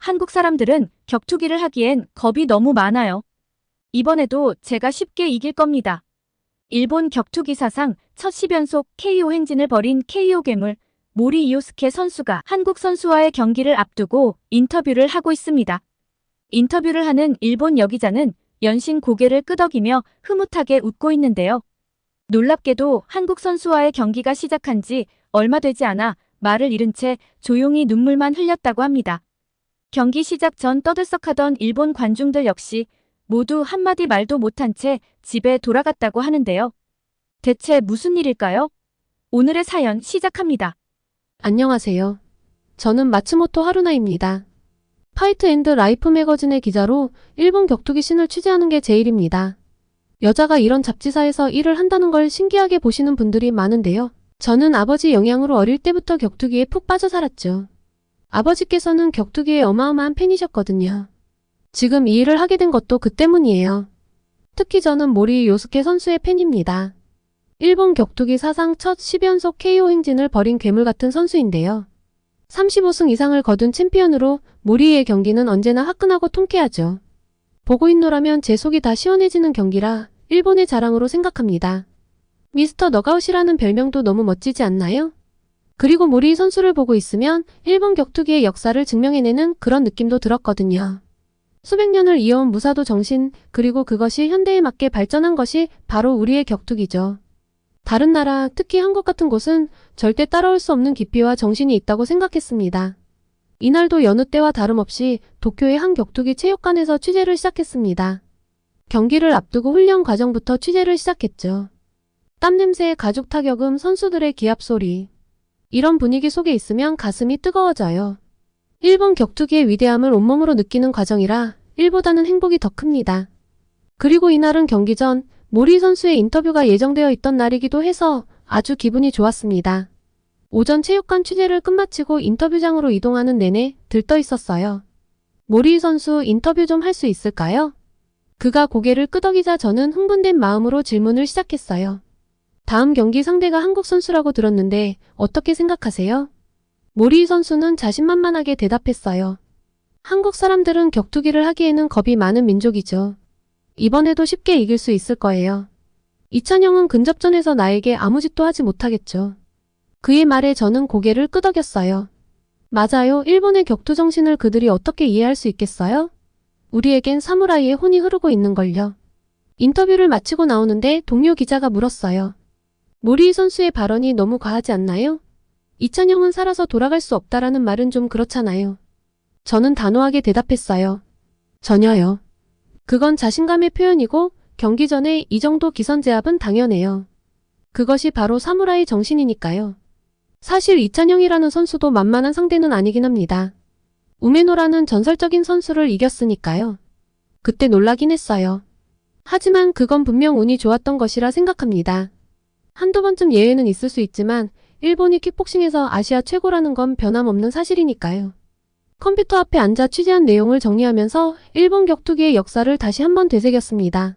한국 사람들은 격투기를 하기엔 겁이 너무 많아요. 이번에도 제가 쉽게 이길 겁니다. 일본 격투기 사상 첫 10연속 KO 행진을 벌인 KO 괴물 모리 이오스케 선수가 한국 선수와의 경기를 앞두고 인터뷰를 하고 있습니다. 인터뷰를 하는 일본 여기자는 연신 고개를 끄덕이며 흐뭇하게 웃고 있는데요. 놀랍게도 한국 선수와의 경기가 시작한 지 얼마 되지 않아 말을 잃은 채 조용히 눈물만 흘렸다고 합니다. 경기 시작 전 떠들썩하던 일본 관중들 역시 모두 한마디 말도 못한 채 집에 돌아갔다고 하는데요. 대체 무슨 일일까요? 오늘의 사연 시작합니다. 안녕하세요. 저는 마츠모토 하루나입니다. 파이트 앤드 라이프 매거진의 기자로 일본 격투기 씬을 취재하는 게 제 일입니다. 여자가 이런 잡지사에서 일을 한다는 걸 신기하게 보시는 분들이 많은데요. 저는 아버지 영향으로 어릴 때부터 격투기에 푹 빠져 살았죠. 아버지께서는 격투기의 어마어마한 팬이셨거든요. 지금 이 일을 하게 된 것도 그 때문이에요. 특히 저는 모리 요스케 선수의 팬입니다. 일본 격투기 사상 첫 10연속 KO 행진을 벌인 괴물 같은 선수인데요. 35승 이상을 거둔 챔피언으로 모리의 경기는 언제나 화끈하고 통쾌하죠. 보고 있노라면 제 속이 다 시원해지는 경기라 일본의 자랑으로 생각합니다. 미스터 너가웃이라는 별명도 너무 멋지지 않나요? 그리고 모리 선수를 보고 있으면 일본 격투기의 역사를 증명해내는 그런 느낌도 들었거든요. 수백 년을 이어온 무사도 정신, 그리고 그것이 현대에 맞게 발전한 것이 바로 우리의 격투기죠. 다른 나라, 특히 한국 같은 곳은 절대 따라올 수 없는 깊이와 정신이 있다고 생각했습니다. 이날도 여느 때와 다름없이 도쿄의 한 격투기 체육관에서 취재를 시작했습니다. 경기를 앞두고 훈련 과정부터 취재를 시작했죠. 땀냄새, 가죽 타격음, 선수들의 기합 소리. 이런 분위기 속에 있으면 가슴이 뜨거워져요. 일본 격투기의 위대함을 온몸으로 느끼는 과정이라 일보다는 행복이 더 큽니다. 그리고 이날은 경기 전 모리 선수의 인터뷰가 예정되어 있던 날이기도 해서 아주 기분이 좋았습니다. 오전 체육관 취재를 끝마치고 인터뷰장으로 이동하는 내내 들떠 있었어요. 모리 선수 인터뷰 좀 할 수 있을까요? 그가 고개를 끄덕이자 저는 흥분된 마음으로 질문을 시작했어요. 다음 경기 상대가 한국 선수라고 들었는데 어떻게 생각하세요? 모리 선수는 자신만만하게 대답했어요. 한국 사람들은 격투기를 하기에는 겁이 많은 민족이죠. 이번에도 쉽게 이길 수 있을 거예요. 이찬영은 근접전에서 나에게 아무 짓도 하지 못하겠죠. 그의 말에 저는 고개를 끄덕였어요. 맞아요. 일본의 격투 정신을 그들이 어떻게 이해할 수 있겠어요? 우리에겐 사무라이의 혼이 흐르고 있는걸요. 인터뷰를 마치고 나오는데 동료 기자가 물었어요. 모리 선수의 발언이 너무 과하지 않나요? 이찬영은 살아서 돌아갈 수 없다라는 말은 좀 그렇잖아요. 저는 단호하게 대답했어요. 전혀요. 그건 자신감의 표현이고 경기 전에 이 정도 기선제압은 당연해요. 그것이 바로 사무라이 정신이니까요. 사실 이찬영이라는 선수도 만만한 상대는 아니긴 합니다. 우메노라는 전설적인 선수를 이겼으니까요. 그때 놀라긴 했어요. 하지만 그건 분명 운이 좋았던 것이라 생각합니다. 한두 번쯤 예외는 있을 수 있지만 일본이 킥복싱에서 아시아 최고라는 건 변함없는 사실이니까요. 컴퓨터 앞에 앉아 취재한 내용을 정리하면서 일본 격투기의 역사를 다시 한번 되새겼습니다.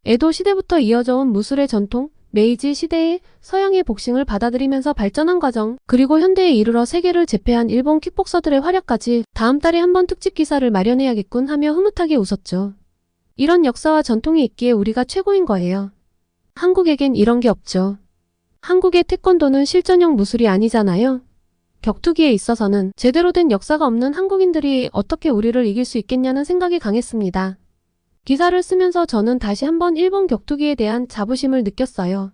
에도 시대부터 이어져 온 무술의 전통, 메이지 시대의 서양의 복싱을 받아들이면서 발전한 과정, 그리고 현대에 이르러 세계를 제패한 일본 킥복서들의 활약까지 다음 달에 한번 특집 기사를 마련해야겠군 하며 흐뭇하게 웃었죠. 이런 역사와 전통이 있기에 우리가 최고인 거예요. 한국에겐 이런 게 없죠. 한국의 태권도는 실전형 무술이 아니잖아요. 격투기에 있어서는 제대로 된 역사가 없는 한국인들이 어떻게 우리를 이길 수 있겠냐는 생각이 강했습니다. 기사를 쓰면서 저는 다시 한번 일본 격투기에 대한 자부심을 느꼈어요.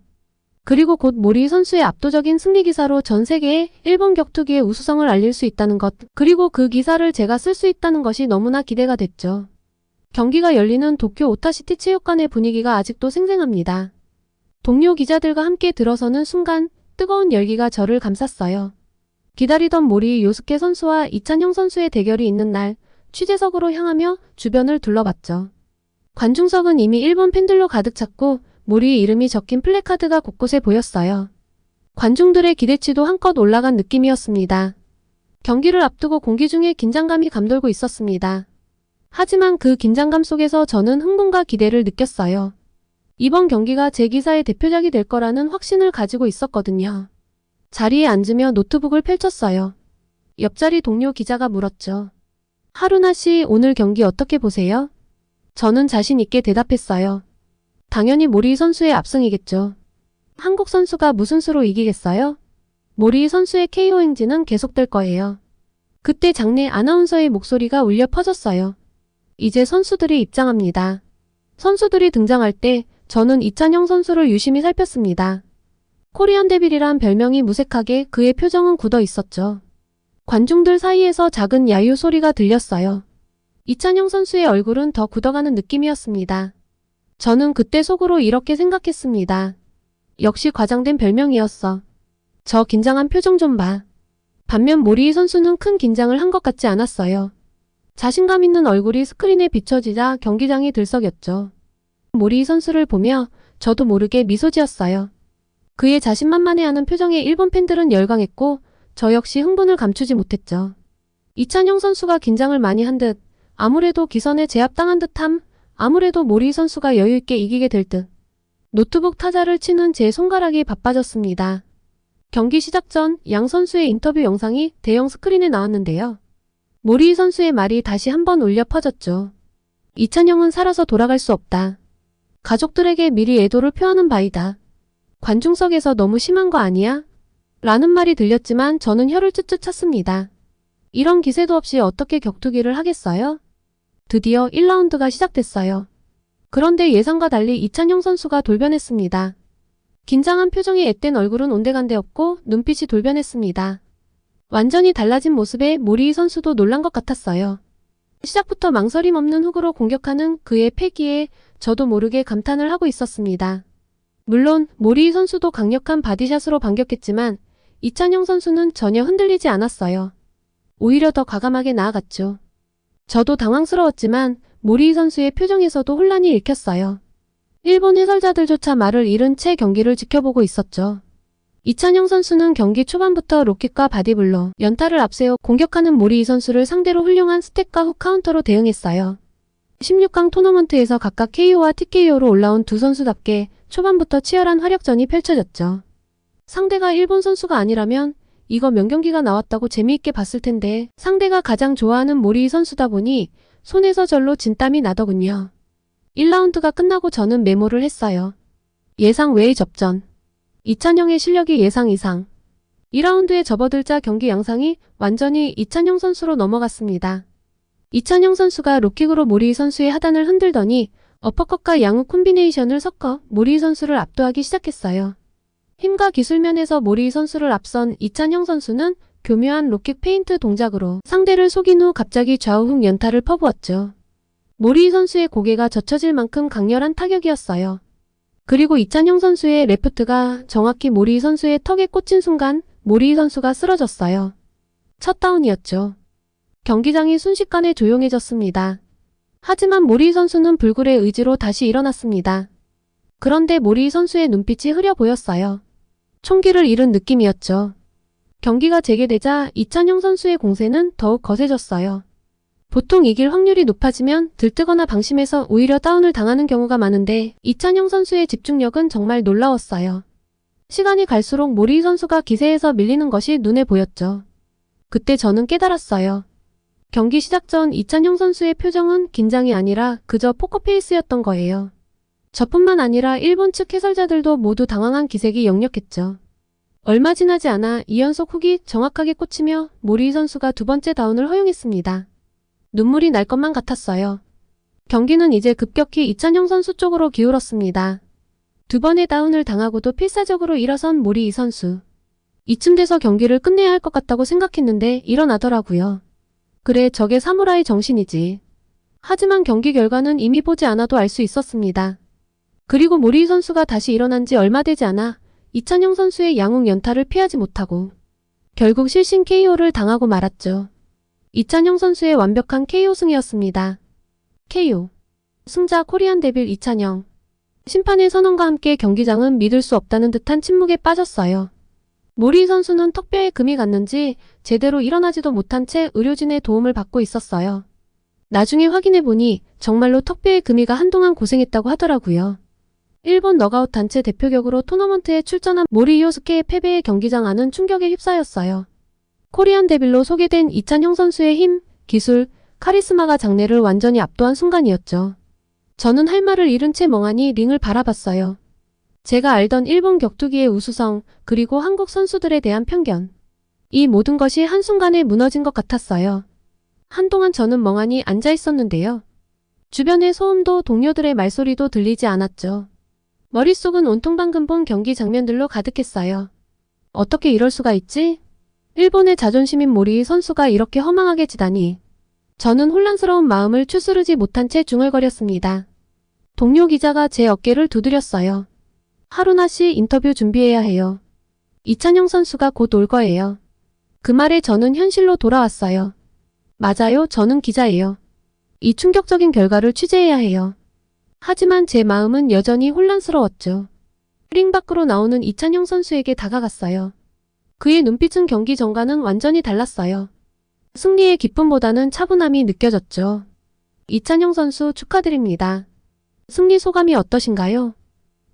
그리고 곧 모리 선수의 압도적인 승리 기사로 전 세계에 일본 격투기의 우수성을 알릴 수 있다는 것, 그리고 그 기사를 제가 쓸 수 있다는 것이 너무나 기대가 됐죠. 경기가 열리는 도쿄 오타시티 체육관의 분위기가 아직도 생생합니다. 동료 기자들과 함께 들어서는 순간 뜨거운 열기가 저를 감쌌어요. 기다리던 모리 요스케 선수와 이찬형 선수의 대결이 있는 날 취재석으로 향하며 주변을 둘러봤죠. 관중석은 이미 일본 팬들로 가득 찼고 모리의 이름이 적힌 플래카드가 곳곳에 보였어요. 관중들의 기대치도 한껏 올라간 느낌이었습니다. 경기를 앞두고 공기 중에 긴장감이 감돌고 있었습니다. 하지만 그 긴장감 속에서 저는 흥분과 기대를 느꼈어요. 이번 경기가 제 기사의 대표작이 될 거라는 확신을 가지고 있었거든요. 자리에 앉으며 노트북을 펼쳤어요. 옆자리 동료 기자가 물었죠. 하루나 씨, 오늘 경기 어떻게 보세요? 저는 자신 있게 대답했어요. 당연히 모리 선수의 압승이겠죠. 한국 선수가 무슨 수로 이기겠어요? 모리 선수의 KO 행진은 계속될 거예요. 그때 장내 아나운서의 목소리가 울려 퍼졌어요. 이제 선수들이 입장합니다. 선수들이 등장할 때 저는 이찬영 선수를 유심히 살폈습니다. 코리안 데빌이란 별명이 무색하게 그의 표정은 굳어 있었죠. 관중들 사이에서 작은 야유 소리가 들렸어요. 이찬영 선수의 얼굴은 더 굳어가는 느낌이었습니다. 저는 그때 속으로 이렇게 생각했습니다. 역시 과장된 별명이었어. 저 긴장한 표정 좀 봐. 반면 모리 선수는 큰 긴장을 한 것 같지 않았어요. 자신감 있는 얼굴이 스크린에 비춰지자 경기장이 들썩였죠. 모리 선수를 보며 저도 모르게 미소 지었어요. 그의 자신만만해하는 표정에 일본 팬들은 열광했고 저 역시 흥분을 감추지 못했죠. 이찬영 선수가 긴장을 많이 한 듯, 아무래도 기선에 제압당한 듯함, 아무래도 모리 선수가 여유있게 이기게 될 듯. 노트북 타자를 치는 제 손가락이 바빠졌습니다. 경기 시작 전 양 선수의 인터뷰 영상이 대형 스크린에 나왔는데요. 모리 선수의 말이 다시 한번 울려 퍼졌죠. 이찬영은 살아서 돌아갈 수 없다. 가족들에게 미리 애도를 표하는 바이다. 관중석에서 너무 심한 거 아니야? 라는 말이 들렸지만 저는 혀를 쯧쯧 찼습니다. 이런 기세도 없이 어떻게 격투기를 하겠어요? 드디어 1라운드가 시작됐어요. 그런데 예상과 달리 이찬영 선수가 돌변했습니다. 긴장한 표정에 앳된 얼굴은 온데간데 없고 눈빛이 돌변했습니다. 완전히 달라진 모습에 모리 선수도 놀란 것 같았어요. 시작부터 망설임 없는 훅으로 공격하는 그의 패기에 저도 모르게 감탄을 하고 있었습니다. 물론 모리 선수도 강력한 바디샷으로 반격했지만 이찬영 선수는 전혀 흔들리지 않았어요. 오히려 더 과감하게 나아갔죠. 저도 당황스러웠지만 모리 선수의 표정에서도 혼란이 읽혔어요. 일본 해설자들조차 말을 잃은 채 경기를 지켜보고 있었죠. 이찬영 선수는 경기 초반부터 로킥과 바디블로, 연타를 앞세워 공격하는 모리 선수를 상대로 훌륭한 스텝과 훅 카운터로 대응했어요. 16강 토너먼트에서 각각 KO와 TKO로 올라온 두 선수답게 초반부터 치열한 화력전이 펼쳐졌죠. 상대가 일본 선수가 아니라면 이거 명경기가 나왔다고 재미있게 봤을 텐데 상대가 가장 좋아하는 모리 선수다 보니 손에서 절로 진땀이 나더군요. 1라운드가 끝나고 저는 메모를 했어요. 예상 외의 접전. 이찬영의 실력이 예상 이상. 2라운드에 접어들자 경기 양상이 완전히 이찬영 선수로 넘어갔습니다. 이찬영 선수가 로킥으로 모리 선수의 하단을 흔들더니 어퍼컷과 양우 콤비네이션을 섞어 모리 선수를 압도하기 시작했어요. 힘과 기술면에서 모리 선수를 앞선 이찬영 선수는 교묘한 로킥 페인트 동작으로 상대를 속인 후 갑자기 좌우훅 연타를 퍼부었죠. 모리 선수의 고개가 젖혀질 만큼 강렬한 타격이었어요. 그리고 이찬영 선수의 레프트가 정확히 모리 선수의 턱에 꽂힌 순간 모리 선수가 쓰러졌어요. 첫 다운이었죠. 경기장이 순식간에 조용해졌습니다. 하지만 모리 선수는 불굴의 의지로 다시 일어났습니다. 그런데 모리 선수의 눈빛이 흐려 보였어요. 총기를 잃은 느낌이었죠. 경기가 재개되자 이찬영 선수의 공세는 더욱 거세졌어요. 보통 이길 확률이 높아지면 들뜨거나 방심해서 오히려 다운을 당하는 경우가 많은데 이찬영 선수의 집중력은 정말 놀라웠어요. 시간이 갈수록 모리 선수가 기세에서 밀리는 것이 눈에 보였죠. 그때 저는 깨달았어요. 경기 시작 전 이찬영 선수의 표정은 긴장이 아니라 그저 포커페이스였던 거예요. 저뿐만 아니라 일본 측 해설자들도 모두 당황한 기색이 역력했죠. 얼마 지나지 않아 2연속 훅이 정확하게 꽂히며 모리 선수가 두 번째 다운을 허용했습니다. 눈물이 날 것만 같았어요. 경기는 이제 급격히 이찬영 선수 쪽으로 기울었습니다. 두 번의 다운을 당하고도 필사적으로 일어선 모리 선수. 이쯤 돼서 경기를 끝내야 할 것 같다고 생각했는데 일어나더라고요. 그래, 저게 사무라이 정신이지. 하지만 경기 결과는 이미 보지 않아도 알 수 있었습니다. 그리고 모리 선수가 다시 일어난 지 얼마 되지 않아 이찬영 선수의 양웅 연타를 피하지 못하고 결국 실신 KO를 당하고 말았죠. 이찬영 선수의 완벽한 KO 승이었습니다. KO. 승자 코리안 데빌 이찬영. 심판의 선언과 함께 경기장은 믿을 수 없다는 듯한 침묵에 빠졌어요. 모리 선수는 턱뼈에 금이 갔는지 제대로 일어나지도 못한 채 의료진의 도움을 받고 있었어요. 나중에 확인해보니 정말로 턱뼈에 금이가 한동안 고생했다고 하더라고요. 일본 너가웃 단체 대표격으로 토너먼트에 출전한 모리 요스케의 패배에 경기장 안은 충격에 휩싸였어요. 코리안 데빌로 소개된 이찬영 선수의 힘, 기술, 카리스마가 장내를 완전히 압도한 순간이었죠. 저는 할 말을 잃은 채 멍하니 링을 바라봤어요. 제가 알던 일본 격투기의 우수성, 그리고 한국 선수들에 대한 편견. 이 모든 것이 한순간에 무너진 것 같았어요. 한동안 저는 멍하니 앉아 있었는데요. 주변의 소음도 동료들의 말소리도 들리지 않았죠. 머릿속은 온통 방금 본 경기 장면들로 가득했어요. 어떻게 이럴 수가 있지? 일본의 자존심인 모리이 선수가 이렇게 허망하게 지다니. 저는 혼란스러운 마음을 추스르지 못한 채 중얼거렸습니다. 동료 기자가 제 어깨를 두드렸어요. 하루나 씨 인터뷰 준비해야 해요. 이찬영 선수가 곧 올 거예요. 그 말에 저는 현실로 돌아왔어요. 맞아요, 저는 기자예요. 이 충격적인 결과를 취재해야 해요. 하지만 제 마음은 여전히 혼란스러웠죠. 링 밖으로 나오는 이찬영 선수에게 다가갔어요. 그의 눈빛은 경기 전과는 완전히 달랐어요. 승리의 기쁨보다는 차분함이 느껴졌죠. 이찬영 선수 축하드립니다. 승리 소감이 어떠신가요?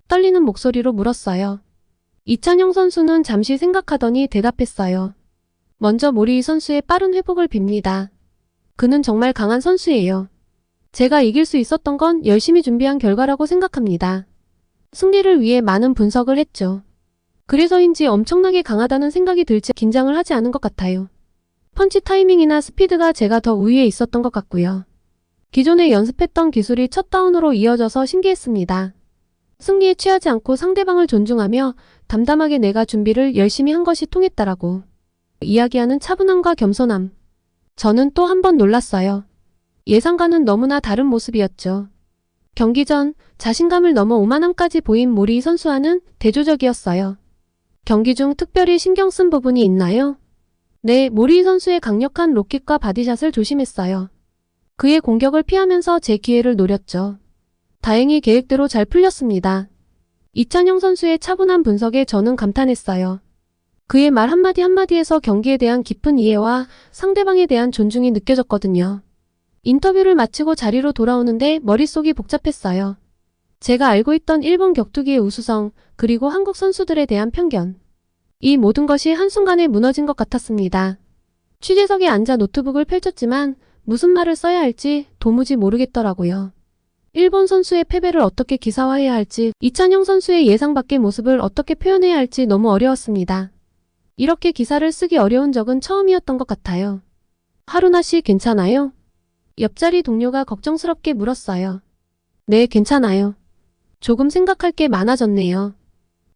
떨리는 목소리로 물었어요. 이찬영 선수는 잠시 생각하더니 대답했어요. 먼저 모리이 선수의 빠른 회복을 빕니다. 그는 정말 강한 선수예요. 제가 이길 수 있었던 건 열심히 준비한 결과라고 생각합니다. 승리를 위해 많은 분석을 했죠. 그래서인지 엄청나게 강하다는 생각이 들지 긴장을 하지 않은 것 같아요. 펀치 타이밍이나 스피드가 제가 더 우위에 있었던 것 같고요. 기존에 연습했던 기술이 첫 다운으로 이어져서 신기했습니다. 승리에 취하지 않고 상대방을 존중하며 담담하게 내가 준비를 열심히 한 것이 통했다라고 이야기하는 차분함과 겸손함. 저는 또 한 번 놀랐어요. 예상과는 너무나 다른 모습이었죠. 경기 전 자신감을 넘어 오만함까지 보인 모리이 선수와는 대조적이었어요. 경기 중 특별히 신경 쓴 부분이 있나요? 네, 모리이 선수의 강력한 로킥과 바디샷을 조심했어요. 그의 공격을 피하면서 제 기회를 노렸죠. 다행히 계획대로 잘 풀렸습니다. 이찬영 선수의 차분한 분석에 저는 감탄했어요. 그의 말 한마디 한마디에서 경기에 대한 깊은 이해와 상대방에 대한 존중이 느껴졌거든요. 인터뷰를 마치고 자리로 돌아오는데 머릿속이 복잡했어요. 제가 알고 있던 일본 격투기의 우수성, 그리고 한국 선수들에 대한 편견. 이 모든 것이 한순간에 무너진 것 같았습니다. 취재석에 앉아 노트북을 펼쳤지만 무슨 말을 써야 할지 도무지 모르겠더라고요. 일본 선수의 패배를 어떻게 기사화해야 할지, 이찬영 선수의 예상 밖의 모습을 어떻게 표현해야 할지 너무 어려웠습니다. 이렇게 기사를 쓰기 어려운 적은 처음이었던 것 같아요. 하루나 씨 괜찮아요? 옆자리 동료가 걱정스럽게 물었어요. 네, 괜찮아요. 조금 생각할 게 많아졌네요.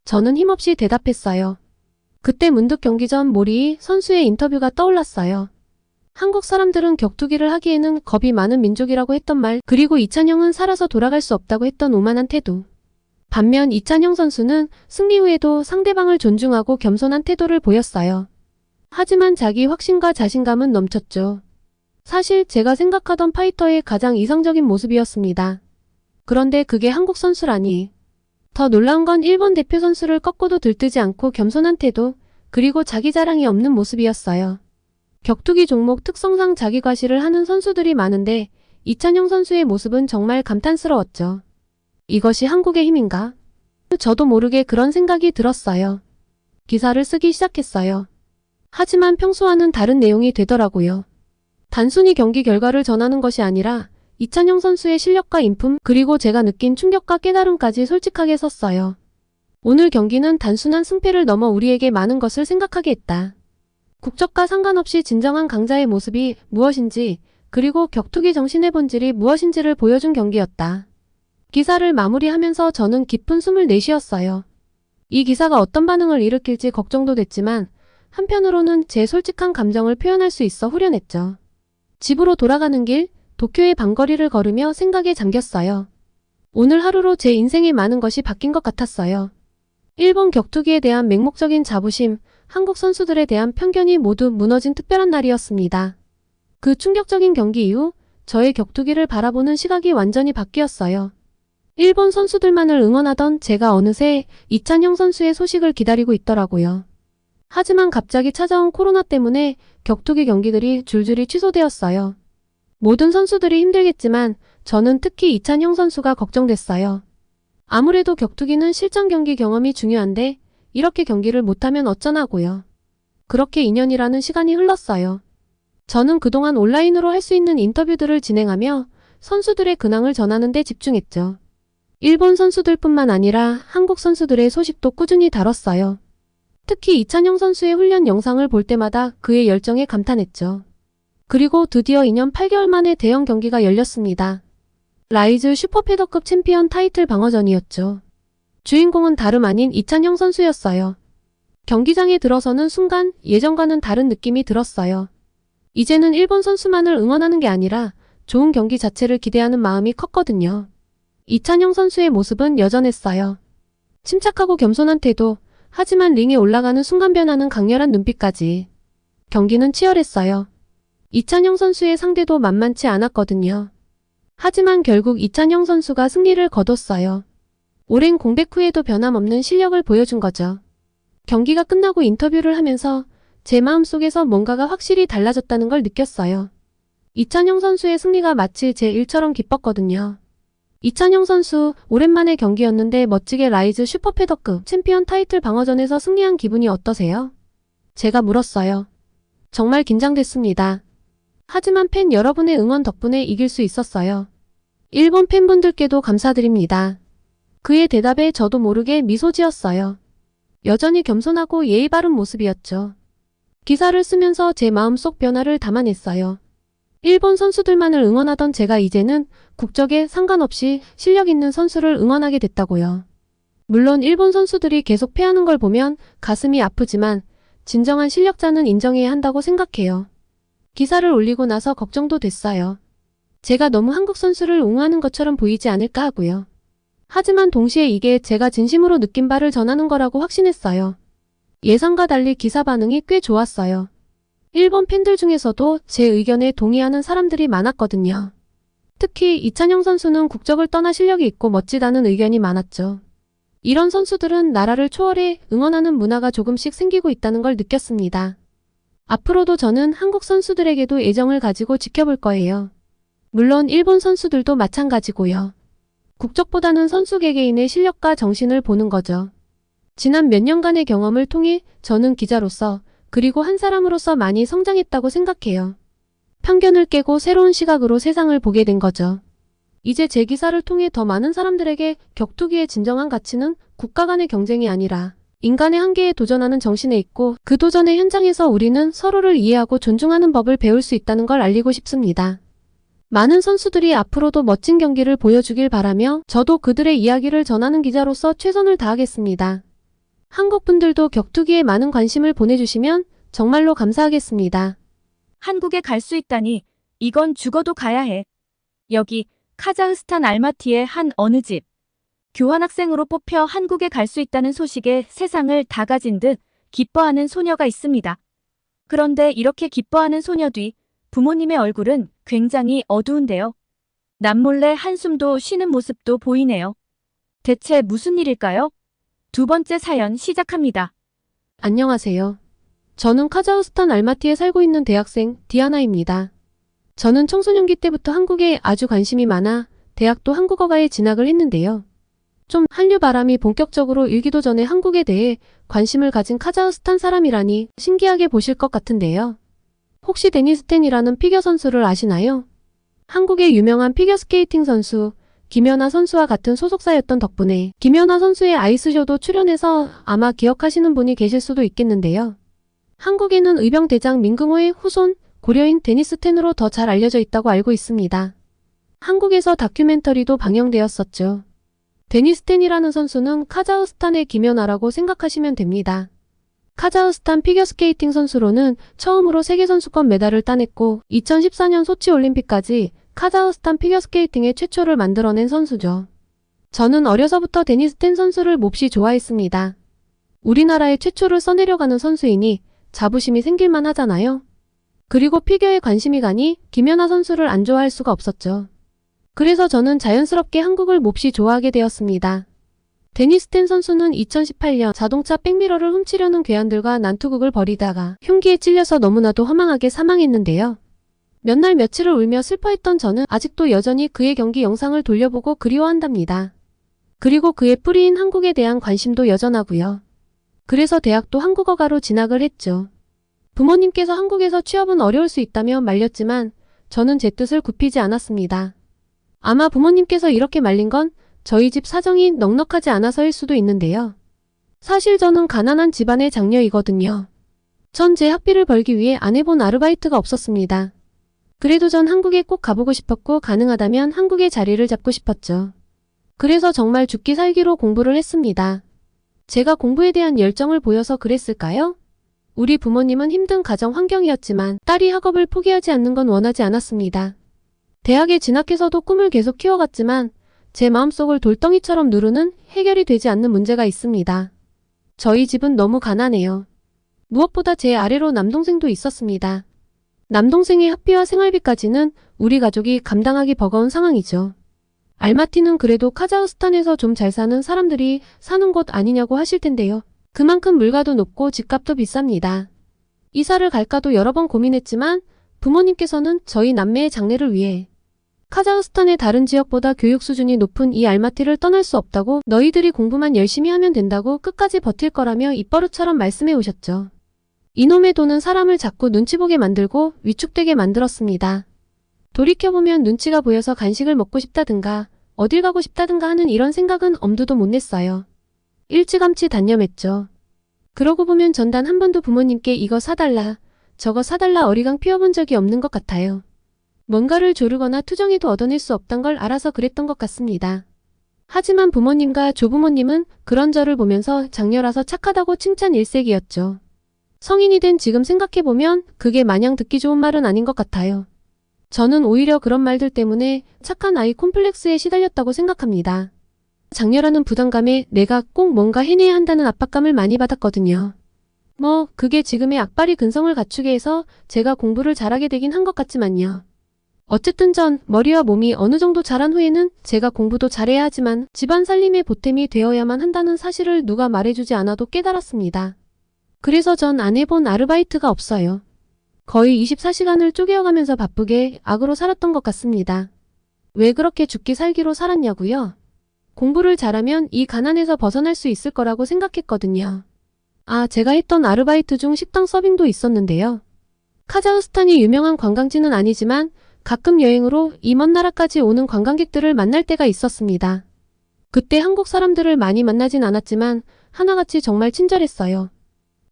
저는 힘없이 대답했어요. 그때 문득 경기 전 모리이 선수의 인터뷰가 떠올랐어요. 한국 사람들은 격투기를 하기에는 겁이 많은 민족이라고 했던 말, 그리고 이찬영은 살아서 돌아갈 수 없다고 했던 오만한 태도. 반면 이찬영 선수는 승리 후에도 상대방을 존중하고 겸손한 태도를 보였어요. 하지만 자기 확신과 자신감은 넘쳤죠. 사실 제가 생각하던 파이터의 가장 이상적인 모습이었습니다. 그런데 그게 한국 선수라니. 더 놀라운 건 일본 대표 선수를 꺾고도 들뜨지 않고 겸손한 태도, 그리고 자기 자랑이 없는 모습이었어요. 격투기 종목 특성상 자기 과시를 하는 선수들이 많은데 이찬영 선수의 모습은 정말 감탄스러웠죠. 이것이 한국의 힘인가? 저도 모르게 그런 생각이 들었어요. 기사를 쓰기 시작했어요. 하지만 평소와는 다른 내용이 되더라고요. 단순히 경기 결과를 전하는 것이 아니라 이찬영 선수의 실력과 인품, 그리고 제가 느낀 충격과 깨달음까지 솔직하게 썼어요. 오늘 경기는 단순한 승패를 넘어 우리에게 많은 것을 생각하게 했다. 국적과 상관없이 진정한 강자의 모습이 무엇인지, 그리고 격투기 정신의 본질이 무엇인지를 보여준 경기였다. 기사를 마무리하면서 저는 깊은 숨을 내쉬었어요. 이 기사가 어떤 반응을 일으킬지 걱정도 됐지만 한편으로는 제 솔직한 감정을 표현할 수 있어 후련했죠. 집으로 돌아가는 길, 도쿄의 밤거리를 걸으며 생각에 잠겼어요. 오늘 하루로 제 인생의 많은 것이 바뀐 것 같았어요. 일본 격투기에 대한 맹목적인 자부심, 한국 선수들에 대한 편견이 모두 무너진 특별한 날이었습니다. 그 충격적인 경기 이후 저의 격투기를 바라보는 시각이 완전히 바뀌었어요. 일본 선수들만을 응원하던 제가 어느새 이찬영 선수의 소식을 기다리고 있더라고요. 하지만 갑자기 찾아온 코로나 때문에 격투기 경기들이 줄줄이 취소되었어요. 모든 선수들이 힘들겠지만 저는 특히 이찬영 선수가 걱정됐어요. 아무래도 격투기는 실전 경기 경험이 중요한데 이렇게 경기를 못하면 어쩌나고요. 그렇게 2년이라는 시간이 흘렀어요. 저는 그동안 온라인으로 할 수 있는 인터뷰들을 진행하며 선수들의 근황을 전하는 데 집중했죠. 일본 선수들뿐만 아니라 한국 선수들의 소식도 꾸준히 다뤘어요. 특히 이찬영 선수의 훈련 영상을 볼 때마다 그의 열정에 감탄했죠. 그리고 드디어 2년 8개월 만에 대형 경기가 열렸습니다. 라이즈 슈퍼패더급 챔피언 타이틀 방어전이었죠. 주인공은 다름 아닌 이찬영 선수였어요. 경기장에 들어서는 순간 예전과는 다른 느낌이 들었어요. 이제는 일본 선수만을 응원하는 게 아니라 좋은 경기 자체를 기대하는 마음이 컸거든요. 이찬영 선수의 모습은 여전했어요. 침착하고 겸손한 태도, 하지만 링에 올라가는 순간 변하는 강렬한 눈빛까지. 경기는 치열했어요. 이찬영 선수의 상대도 만만치 않았거든요. 하지만 결국 이찬영 선수가 승리를 거뒀어요. 오랜 공백 후에도 변함없는 실력을 보여준 거죠. 경기가 끝나고 인터뷰를 하면서 제 마음속에서 뭔가가 확실히 달라졌다는 걸 느꼈어요. 이찬영 선수의 승리가 마치 제 일처럼 기뻤거든요. 이찬영 선수, 오랜만의 경기였는데 멋지게 라이즈 슈퍼패더급 챔피언 타이틀 방어전에서 승리한 기분이 어떠세요? 제가 물었어요. 정말 긴장됐습니다. 하지만 팬 여러분의 응원 덕분에 이길 수 있었어요. 일본 팬분들께도 감사드립니다. 그의 대답에 저도 모르게 미소 지었어요. 여전히 겸손하고 예의 바른 모습이었죠. 기사를 쓰면서 제 마음속 변화를 담아냈어요. 일본 선수들만을 응원하던 제가 이제는 국적에 상관없이 실력 있는 선수를 응원하게 됐다고요. 물론 일본 선수들이 계속 패하는 걸 보면 가슴이 아프지만 진정한 실력자는 인정해야 한다고 생각해요. 기사를 올리고 나서 걱정도 됐어요. 제가 너무 한국 선수를 옹호하는 것처럼 보이지 않을까 하고요. 하지만 동시에 이게 제가 진심으로 느낀 바를 전하는 거라고 확신했어요. 예상과 달리 기사 반응이 꽤 좋았어요. 일본 팬들 중에서도 제 의견에 동의하는 사람들이 많았거든요. 특히 이찬영 선수는 국적을 떠나 실력이 있고 멋지다는 의견이 많았죠. 이런 선수들은 나라를 초월해 응원하는 문화가 조금씩 생기고 있다는 걸 느꼈습니다. 앞으로도 저는 한국 선수들에게도 애정을 가지고 지켜볼 거예요. 물론 일본 선수들도 마찬가지고요. 국적보다는 선수 개개인의 실력과 정신을 보는 거죠. 지난 몇 년간의 경험을 통해 저는 기자로서 그리고 한 사람으로서 많이 성장했다고 생각해요. 편견을 깨고 새로운 시각으로 세상을 보게 된 거죠. 이제 제 기사를 통해 더 많은 사람들에게 격투기의 진정한 가치는 국가 간의 경쟁이 아니라 인간의 한계에 도전하는 정신에 있고 그 도전의 현장에서 우리는 서로를 이해하고 존중하는 법을 배울 수 있다는 걸 알리고 싶습니다. 많은 선수들이 앞으로도 멋진 경기를 보여주길 바라며 저도 그들의 이야기를 전하는 기자로서 최선을 다하겠습니다. 한국 분들도 격투기에 많은 관심을 보내주시면 정말로 감사하겠습니다. 한국에 갈 수 있다니 이건 죽어도 가야 해. 여기 카자흐스탄 알마티의 한 어느 집. 교환학생으로 뽑혀 한국에 갈 수 있다는 소식에 세상을 다 가진 듯 기뻐하는 소녀가 있습니다. 그런데 이렇게 기뻐하는 소녀 뒤 부모님의 얼굴은 굉장히 어두운데요. 남몰래 한숨도 쉬는 모습도 보이네요. 대체 무슨 일일까요? 두 번째 사연 시작합니다. 안녕하세요. 저는 카자흐스탄 알마티에 살고 있는 대학생 디아나입니다. 저는 청소년기 때부터 한국에 아주 관심이 많아 대학도 한국어과에 진학을 했는데요. 좀 한류 바람이 본격적으로 일기도 전에 한국에 대해 관심을 가진 카자흐스탄 사람이라니 신기하게 보실 것 같은데요. 혹시 데니스 텐이라는 피겨 선수를 아시나요? 한국의 유명한 피겨스케이팅 선수 김연아 선수와 같은 소속사였던 덕분에 김연아 선수의 아이스쇼도 출연해서 아마 기억하시는 분이 계실 수도 있겠는데요. 한국에는 의병대장 민금호의 후손 고려인 데니스 텐으로 더 잘 알려져 있다고 알고 있습니다. 한국에서 다큐멘터리도 방영되었었죠. 데니스 텐이라는 선수는 카자흐스탄의 김연아라고 생각하시면 됩니다. 카자흐스탄 피겨스케이팅 선수로는 처음으로 세계선수권 메달을 따냈고 2014년 소치올림픽까지 카자흐스탄 피겨스케이팅의 최초를 만들어낸 선수죠. 저는 어려서부터 데니스 텐 선수를 몹시 좋아했습니다. 우리나라의 최초를 써내려가는 선수이니 자부심이 생길만 하잖아요. 그리고 피겨에 관심이 가니 김연아 선수를 안 좋아할 수가 없었죠. 그래서 저는 자연스럽게 한국을 몹시 좋아하게 되었습니다. 데니스 텐 선수는 2018년 자동차 백미러를 훔치려는 괴한들과 난투극을 벌이다가 흉기에 찔려서 너무나도 허망하게 사망했는데요. 몇 날 며칠을 울며 슬퍼했던 저는 아직도 여전히 그의 경기 영상을 돌려보고 그리워한답니다. 그리고 그의 뿌리인 한국에 대한 관심도 여전하고요. 그래서 대학도 한국어과로 진학을 했죠. 부모님께서 한국에서 취업은 어려울 수 있다며 말렸지만 저는 제 뜻을 굽히지 않았습니다. 아마 부모님께서 이렇게 말린 건 저희 집 사정이 넉넉하지 않아서일 수도 있는데요. 사실 저는 가난한 집안의 장녀이거든요. 전 제 학비를 벌기 위해 안 해본 아르바이트가 없었습니다. 그래도 전 한국에 꼭 가보고 싶었고 가능하다면 한국의 자리를 잡고 싶었죠. 그래서 정말 죽기 살기로 공부를 했습니다. 제가 공부에 대한 열정을 보여서 그랬을까요? 우리 부모님은 힘든 가정 환경이었지만 딸이 학업을 포기하지 않는 건 원하지 않았습니다. 대학에 진학해서도 꿈을 계속 키워갔지만 제 마음속을 돌덩이처럼 누르는 해결이 되지 않는 문제가 있습니다. 저희 집은 너무 가난해요. 무엇보다 제 아래로 남동생도 있었습니다. 남동생의 학비와 생활비까지는 우리 가족이 감당하기 버거운 상황이죠. 알마티는 그래도 카자흐스탄에서 좀 잘 사는 사람들이 사는 곳 아니냐고 하실 텐데요. 그만큼 물가도 높고 집값도 비쌉니다. 이사를 갈까도 여러 번 고민했지만 부모님께서는 저희 남매의 장래를 위해 카자흐스탄의 다른 지역보다 교육 수준이 높은 이 알마티를 떠날 수 없다고 너희들이 공부만 열심히 하면 된다고 끝까지 버틸 거라며 입버릇처럼 말씀해 오셨죠. 이놈의 돈은 사람을 자꾸 눈치 보게 만들고 위축되게 만들었습니다. 돌이켜보면 눈치가 보여서 간식을 먹고 싶다든가 어딜 가고 싶다든가 하는 이런 생각은 엄두도 못 냈어요. 일찌감치 단념했죠. 그러고 보면 전 단 한 번도 부모님께 이거 사달라, 저거 사달라 어리광 피워본 적이 없는 것 같아요. 뭔가를 조르거나 투정해도 얻어낼 수 없단 걸 알아서 그랬던 것 같습니다. 하지만 부모님과 조부모님은 그런 저를 보면서 장녀라서 착하다고 칭찬 일색이었죠. 성인이 된 지금 생각해보면 그게 마냥 듣기 좋은 말은 아닌 것 같아요. 저는 오히려 그런 말들 때문에 착한 아이 콤플렉스에 시달렸다고 생각합니다. 장녀라는 부담감에 내가 꼭 뭔가 해내야 한다는 압박감을 많이 받았거든요. 그게 지금의 악바리 근성을 갖추게 해서 제가 공부를 잘하게 되긴 한 것 같지만요. 어쨌든 전 머리와 몸이 어느 정도 자란 후에는 제가 공부도 잘해야 하지만 집안 살림의 보탬이 되어야만 한다는 사실을 누가 말해주지 않아도 깨달았습니다. 그래서 전 안 해본 아르바이트가 없어요. 거의 24시간을 쪼개어가면서 바쁘게 악으로 살았던 것 같습니다. 왜 그렇게 죽기 살기로 살았냐고요? 공부를 잘하면 이 가난에서 벗어날 수 있을 거라고 생각했거든요. 제가 했던 아르바이트 중 식당 서빙도 있었는데요. 카자흐스탄이 유명한 관광지는 아니지만 가끔 여행으로 이 먼 나라까지 오는 관광객들을 만날 때가 있었습니다. 그때 한국 사람들을 많이 만나진 않았지만 하나같이 정말 친절했어요.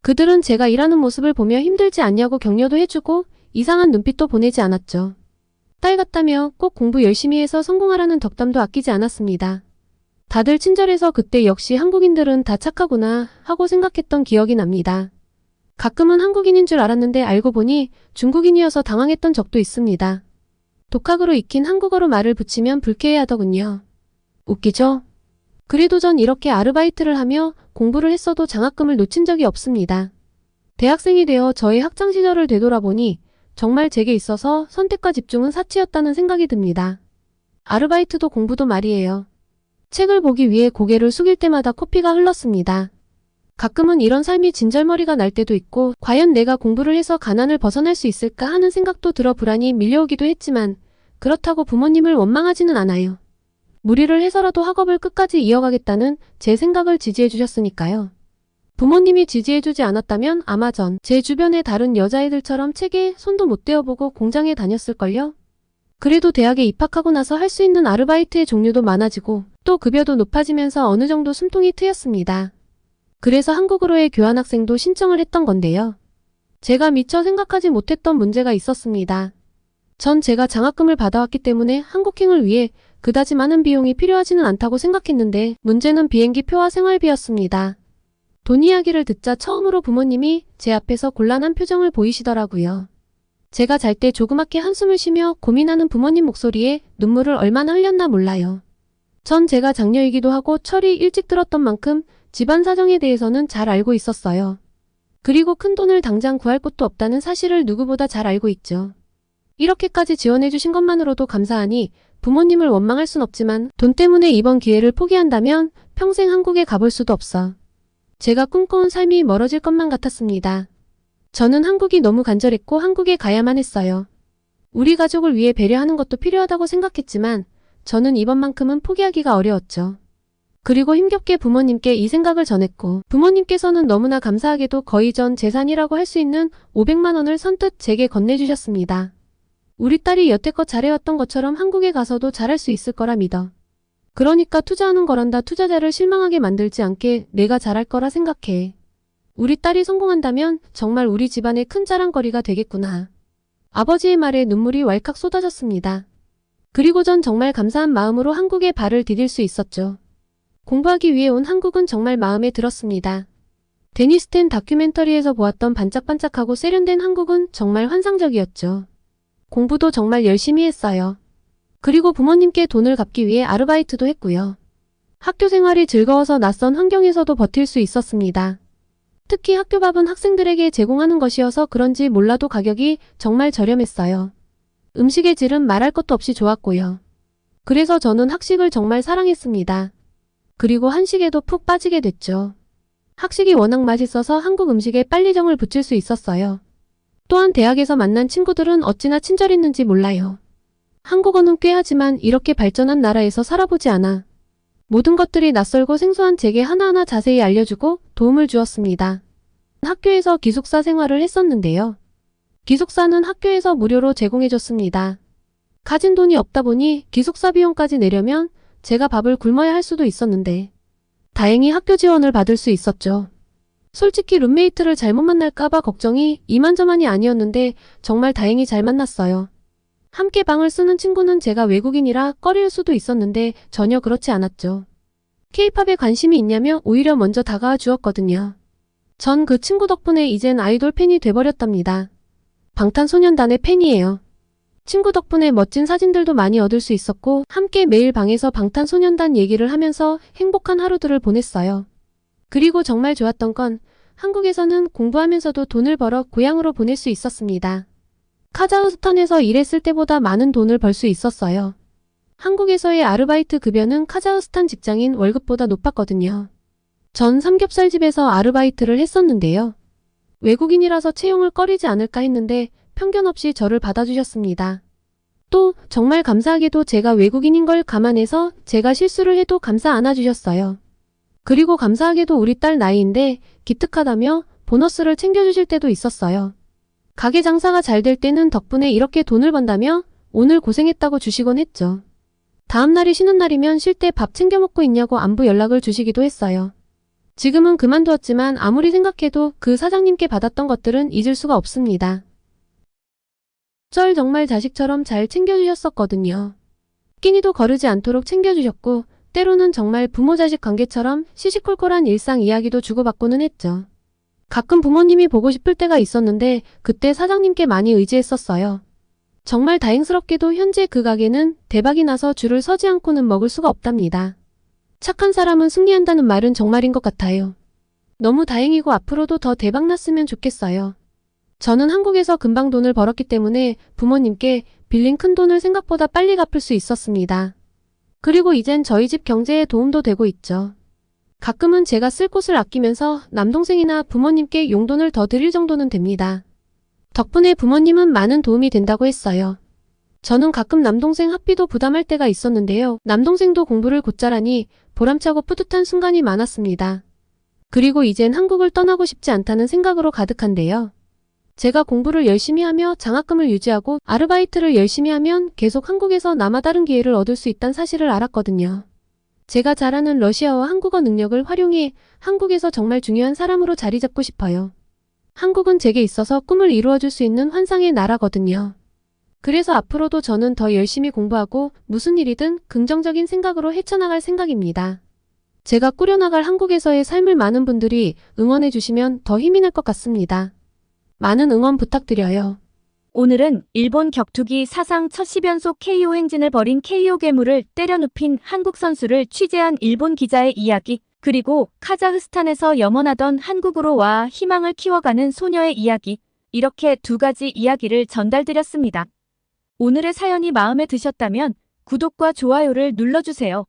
그들은 제가 일하는 모습을 보며 힘들지 않냐고 격려도 해주고 이상한 눈빛도 보내지 않았죠. 딸 같다며 꼭 공부 열심히 해서 성공하라는 덕담도 아끼지 않았습니다. 다들 친절해서 그때 역시 한국인들은 다 착하구나 하고 생각했던 기억이 납니다. 가끔은 한국인인 줄 알았는데 알고 보니 중국인이어서 당황했던 적도 있습니다. 독학으로 익힌 한국어로 말을 붙이면 불쾌해하더군요. 웃기죠? 그래도 전 이렇게 아르바이트를 하며 공부를 했어도 장학금을 놓친 적이 없습니다. 대학생이 되어 저의 학창시절을 되돌아보니 정말 제게 있어서 선택과 집중은 사치였다는 생각이 듭니다. 아르바이트도 공부도 말이에요. 책을 보기 위해 고개를 숙일 때마다 코피가 흘렀습니다. 가끔은 이런 삶이 진절머리가 날 때도 있고 과연 내가 공부를 해서 가난을 벗어날 수 있을까 하는 생각도 들어 불안이 밀려오기도 했지만 그렇다고 부모님을 원망하지는 않아요. 무리를 해서라도 학업을 끝까지 이어가겠다는 제 생각을 지지해 주셨으니까요. 부모님이 지지해주지 않았다면 아마 제 주변의 다른 여자애들처럼 책에 손도 못 대어보고 공장에 다녔을걸요? 그래도 대학에 입학하고 나서 할 수 있는 아르바이트의 종류도 많아지고 또 급여도 높아지면서 어느 정도 숨통이 트였습니다. 그래서 한국으로의 교환학생도 신청을 했던 건데요. 제가 미처 생각하지 못했던 문제가 있었습니다. 전 제가 장학금을 받아왔기 때문에 한국행을 위해 그다지 많은 비용이 필요하지는 않다고 생각했는데 문제는 비행기 표와 생활비였습니다. 돈 이야기를 듣자 처음으로 부모님이 제 앞에서 곤란한 표정을 보이시더라고요. 제가 잘 때 조그맣게 한숨을 쉬며 고민하는 부모님 목소리에 눈물을 얼마나 흘렸나 몰라요. 전 제가 장녀이기도 하고 철이 일찍 들었던 만큼 집안 사정에 대해서는 잘 알고 있었어요. 그리고 큰 돈을 당장 구할 곳도 없다는 사실을 누구보다 잘 알고 있죠. 이렇게까지 지원해 주신 것만으로도 감사하니 부모님을 원망할 순 없지만 돈 때문에 이번 기회를 포기한다면 평생 한국에 가볼 수도 없어. 제가 꿈꿔온 삶이 멀어질 것만 같았습니다. 저는 한국이 너무 간절했고 한국에 가야만 했어요. 우리 가족을 위해 배려하는 것도 필요하다고 생각했지만 저는 이번만큼은 포기하기가 어려웠죠. 그리고 힘겹게 부모님께 이 생각을 전했고 부모님께서는 너무나 감사하게도 거의 전 재산이라고 할 수 있는 500만 원을 선뜻 제게 건네주셨습니다. 우리 딸이 여태껏 잘해왔던 것처럼 한국에 가서도 잘할 수 있을 거라 믿어. 그러니까 투자하는 거란다. 투자자를 실망하게 만들지 않게 내가 잘할 거라 생각해. 우리 딸이 성공한다면 정말 우리 집안의 큰 자랑거리가 되겠구나. 아버지의 말에 눈물이 왈칵 쏟아졌습니다. 그리고 전 정말 감사한 마음으로 한국에 발을 디딜 수 있었죠. 공부하기 위해 온 한국은 정말 마음에 들었습니다. 데니스 텐 다큐멘터리에서 보았던 반짝반짝하고 세련된 한국은 정말 환상적이었죠. 공부도 정말 열심히 했어요. 그리고 부모님께 돈을 갚기 위해 아르바이트도 했고요. 학교 생활이 즐거워서 낯선 환경에서도 버틸 수 있었습니다. 특히 학교밥은 학생들에게 제공하는 것이어서 그런지 몰라도 가격이 정말 저렴했어요. 음식의 질은 말할 것도 없이 좋았고요. 그래서 저는 학식을 정말 사랑했습니다. 그리고 한식에도 푹 빠지게 됐죠. 학식이 워낙 맛있어서 한국 음식에 빨리 정을 붙일 수 있었어요. 또한 대학에서 만난 친구들은 어찌나 친절했는지 몰라요. 한국어는 꽤 하지만 이렇게 발전한 나라에서 살아보지 않아. 모든 것들이 낯설고 생소한 제게 하나하나 자세히 알려주고 도움을 주었습니다. 학교에서 기숙사 생활을 했었는데요. 기숙사는 학교에서 무료로 제공해줬습니다. 가진 돈이 없다 보니 기숙사 비용까지 내려면 제가 밥을 굶어야 할 수도 있었는데 다행히 학교 지원을 받을 수 있었죠. 솔직히 룸메이트를 잘못 만날까봐 걱정이 이만저만이 아니었는데 정말 다행히 잘 만났어요. 함께 방을 쓰는 친구는 제가 외국인이라 꺼릴 수도 있었는데 전혀 그렇지 않았죠. K-팝에 관심이 있냐며 오히려 먼저 다가와 주었거든요. 전 그 친구 덕분에 이젠 아이돌 팬이 돼버렸답니다. 방탄소년단의 팬이에요. 친구 덕분에 멋진 사진들도 많이 얻을 수 있었고 함께 매일 방에서 방탄소년단 얘기를 하면서 행복한 하루들을 보냈어요. 그리고 정말 좋았던 건 한국에서는 공부하면서도 돈을 벌어 고향으로 보낼 수 있었습니다. 카자흐스탄에서 일했을 때보다 많은 돈을 벌 수 있었어요. 한국에서의 아르바이트 급여는 카자흐스탄 직장인 월급보다 높았거든요. 전 삼겹살집에서 아르바이트를 했었는데요. 외국인이라서 채용을 꺼리지 않을까 했는데 편견 없이 저를 받아주셨습니다. 또 정말 감사하게도 제가 외국인인 걸 감안해서 제가 실수를 해도 감사 안아주셨어요. 그리고 감사하게도 우리 딸 나이인데 기특하다며 보너스를 챙겨주실 때도 있었어요. 가게 장사가 잘 될 때는 덕분에 이렇게 돈을 번다며 오늘 고생했다고 주시곤 했죠. 다음 날이 쉬는 날이면 쉴 때 밥 챙겨 먹고 있냐고 안부 연락을 주시기도 했어요. 지금은 그만두었지만 아무리 생각해도 그 사장님께 받았던 것들은 잊을 수가 없습니다. 절 정말 자식처럼 잘 챙겨주셨었거든요. 끼니도 거르지 않도록 챙겨주셨고 때로는 정말 부모-자식 관계처럼 시시콜콜한 일상 이야기도 주고받고는 했죠. 가끔 부모님이 보고 싶을 때가 있었는데 그때 사장님께 많이 의지했었어요. 정말 다행스럽게도 현재 그 가게는 대박이 나서 줄을 서지 않고는 먹을 수가 없답니다. 착한 사람은 승리한다는 말은 정말인 것 같아요. 너무 다행이고 앞으로도 더 대박 났으면 좋겠어요. 저는 한국에서 금방 돈을 벌었기 때문에 부모님께 빌린 큰 돈을 생각보다 빨리 갚을 수 있었습니다. 그리고 이젠 저희 집 경제에 도움도 되고 있죠. 가끔은 제가 쓸 곳을 아끼면서 남동생이나 부모님께 용돈을 더 드릴 정도는 됩니다. 덕분에 부모님은 많은 도움이 된다고 했어요. 저는 가끔 남동생 학비도 부담할 때가 있었는데요. 남동생도 공부를 곧잘하니 보람차고 뿌듯한 순간이 많았습니다. 그리고 이젠 한국을 떠나고 싶지 않다는 생각으로 가득한데요. 제가 공부를 열심히 하며 장학금을 유지하고 아르바이트를 열심히 하면 계속 한국에서 남아다른 기회를 얻을 수 있다는 사실을 알았거든요. 제가 잘하는 러시아어 한국어 능력을 활용해 한국에서 정말 중요한 사람으로 자리 잡고 싶어요. 한국은 제게 있어서 꿈을 이루어줄 수 있는 환상의 나라거든요. 그래서 앞으로도 저는 더 열심히 공부하고 무슨 일이든 긍정적인 생각으로 헤쳐나갈 생각입니다. 제가 꾸려나갈 한국에서의 삶을 많은 분들이 응원해 주시면 더 힘이 날 것 같습니다. 많은 응원 부탁드려요. 오늘은 일본 격투기 사상 첫 10연속 KO 행진을 벌인 KO 괴물을 때려눕힌 한국 선수를 취재한 일본 기자의 이야기, 그리고 카자흐스탄에서 염원하던 한국으로 와 희망을 키워가는 소녀의 이야기, 이렇게 두 가지 이야기를 전달드렸습니다. 오늘의 사연이 마음에 드셨다면 구독과 좋아요를 눌러주세요.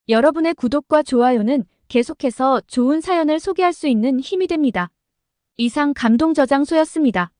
여러분의 구독과 좋아요는 계속해서 좋은 사연을 소개할 수 있는 힘이 됩니다. 이상 감동저장소였습니다.